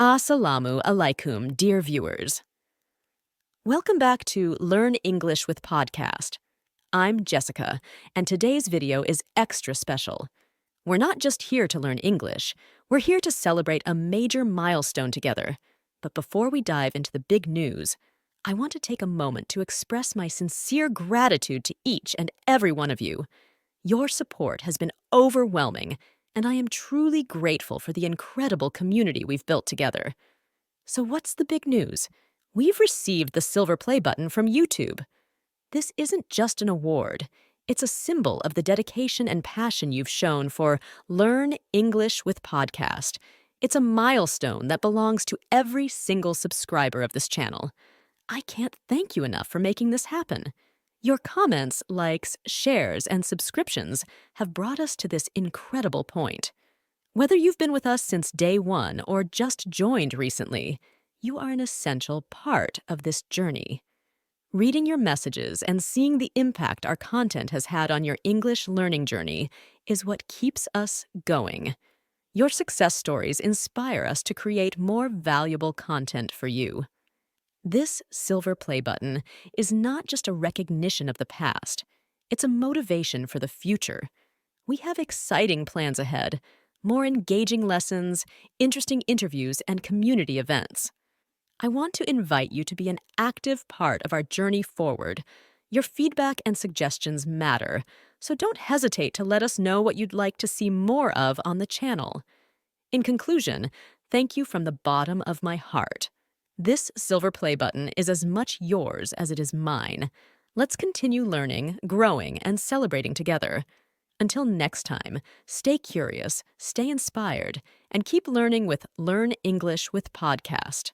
Assalamu alaikum, dear viewers. Welcome back to Learn English with Podcast. I'm Jessica, and today's video is extra special. We're not just here to learn English, we're here to celebrate a major milestone together. But before we dive into the big news, I want to take a moment to express my sincere gratitude to each and every one of you. Your support has been overwhelming, and I am truly grateful for the incredible community we've built together. So what's the big news? We've received the silver play button from YouTube. This isn't just an award. It's a symbol of the dedication and passion you've shown for Learn English with Podcast. It's a milestone that belongs to every single subscriber of this channel. I can't thank you enough for making this happen. Your comments, likes, shares, and subscriptions have brought us to this incredible point. Whether you've been with us since day one or just joined recently, you are an essential part of this journey. Reading your messages and seeing the impact our content has had on your English learning journey is what keeps us going. Your success stories inspire us to create more valuable content for you. This silver play button is not just a recognition of the past, it's a motivation for the future. We have exciting plans ahead, more engaging lessons, interesting interviews, and community events. I want to invite you to be an active part of our journey forward. Your feedback and suggestions matter, so don't hesitate to let us know what you'd like to see more of on the channel. In conclusion, thank you from the bottom of my heart. This silver play button is as much yours as it is mine. Let's continue learning, growing, and celebrating together. Until next time, stay curious, stay inspired, and keep learning with Learn English with Podcast.